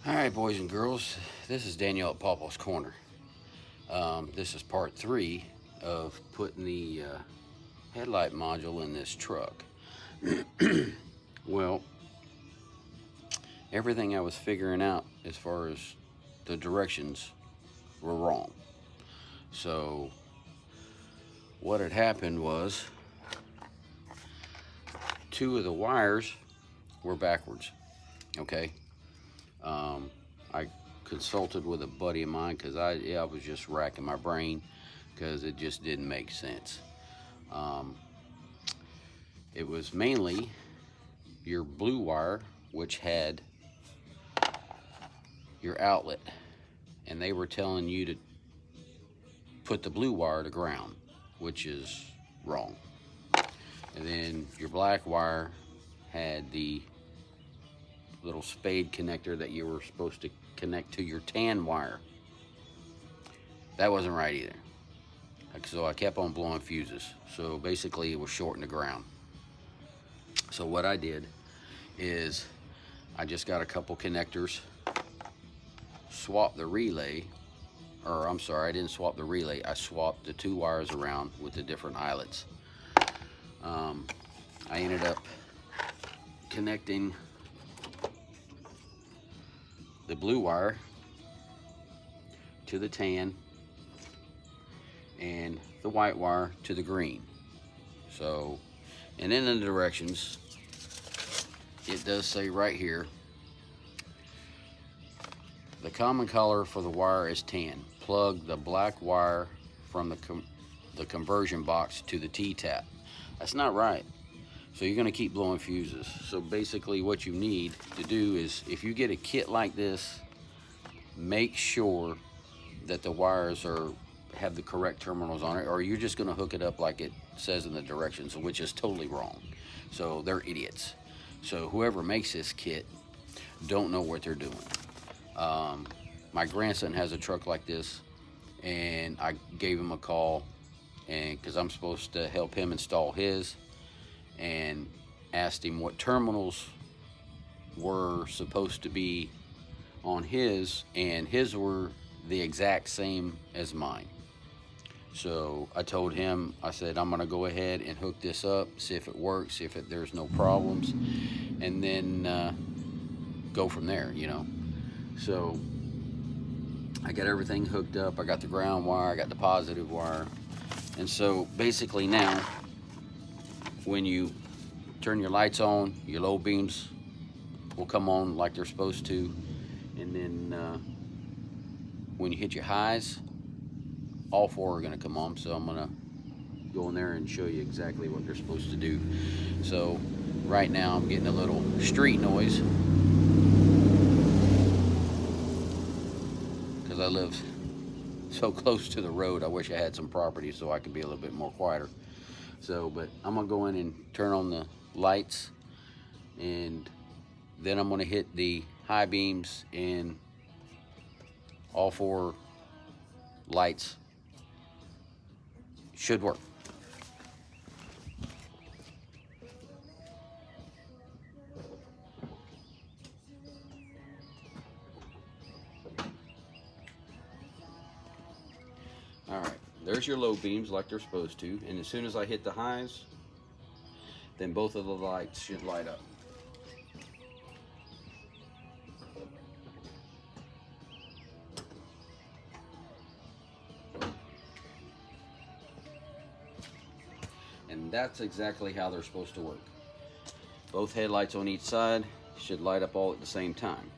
All right, boys and girls, this is Daniel at Pawpaw's Corner. This is part 3 of putting the headlight module in this truck. Well, everything I was figuring out as far as the directions were wrong. So what had happened was 2 of the wires were backwards. Okay. I consulted with a buddy of mine because I was just racking my brain because it just didn't make sense. It was mainly your blue wire, which had your outlet, and they were telling you to put the blue wire to ground, which is wrong. And then your black wire had the little spade connector that you were supposed to connect to your tan wire. That wasn't right either. So I kept on blowing fuses. So basically it was shorting the ground. So what I did is I just got a couple connectors, swapped the relay, or I'm sorry, I didn't swap the relay. I swapped the 2 wires around with the different eyelets. I ended up connecting the blue wire to the tan and the white wire to the green. So, and in the directions, it does say right here, the common color for the wire is tan. Plug the black wire from the conversion box to the T-tap. That's not right. So you're gonna keep blowing fuses. So basically what you need to do is, if you get a kit like this, make sure that the wires have the correct terminals on it, or you're just gonna hook it up like it says in the directions, which is totally wrong. So they're idiots. So whoever makes this kit don't know what they're doing. My grandson has a truck like this, and I gave him a call, and because I'm supposed to help him install his, and asked him what terminals were supposed to be on his, and his were the exact same as mine. So I told him, I said, I'm gonna go ahead and hook this up, see if it works, see if there's no problems, and then go from there, you know. So I got everything hooked up. I got the ground wire, I got the positive wire, and so basically now, when you turn your lights on, your low beams will come on like they're supposed to, and then when you hit your highs, all 4 are going to come on. So I'm going to go in there and show you exactly what they're supposed to do. So right now I'm getting a little street noise because I live so close to the road. I wish I had some property so I could be a little bit more quieter. So, but I'm gonna go in and turn on the lights, and then I'm gonna hit the high beams, and all 4 lights should work. All right, there's your low beams like they're supposed to, and as soon as I hit the highs, then both of the lights should light up. And that's exactly how they're supposed to work. Both headlights on each side should light up all at the same time.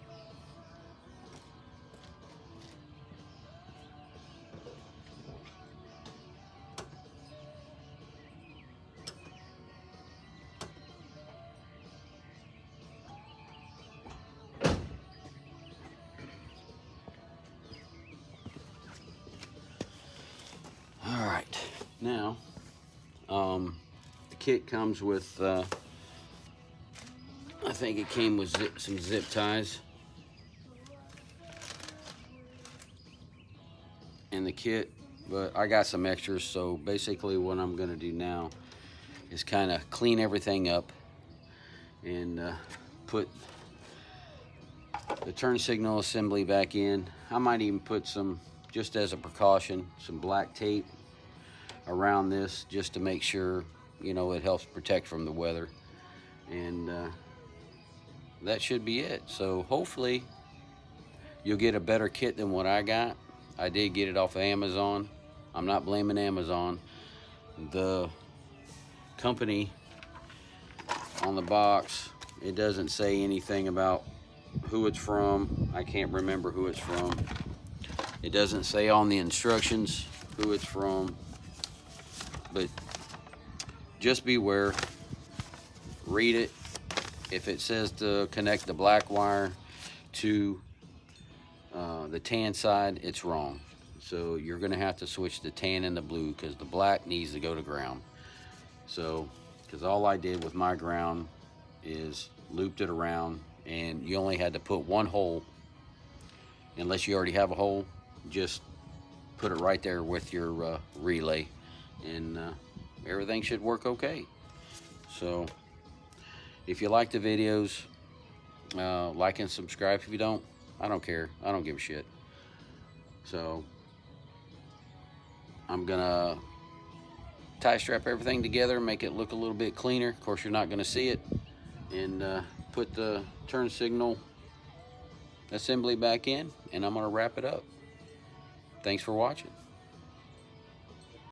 All right, now the kit comes with I think it came with some zip ties in the kit, but I got some extras. So basically what I'm gonna do now is kind of clean everything up and put the turn signal assembly back in. I might even put some, just as a precaution, some black tape around this just to make sure, you know, it helps protect from the weather. And that should be it. So hopefully you'll get a better kit than what I got. I did get it off of Amazon. I'm not blaming Amazon. The company on the box, it doesn't say anything about who it's from. I can't remember who it's from. It doesn't say on the instructions who it's from, but just beware. Read it. If it says to connect the black wire to the tan side, it's wrong. So you're gonna have to switch the tan and the blue, because the black needs to go to ground. So, because all I did with my ground is looped it around, and you only had to put one hole. Unless you already have a hole, just put it right there with your relay, and everything should work okay. So if you like the videos, like and subscribe. If you don't, I don't care. I don't give a shit. So I'm gonna tie strap everything together, make it look a little bit cleaner. Of course, you're not gonna see it. And put the turn signal assembly back in, and I'm gonna wrap it up. Thanks for watching.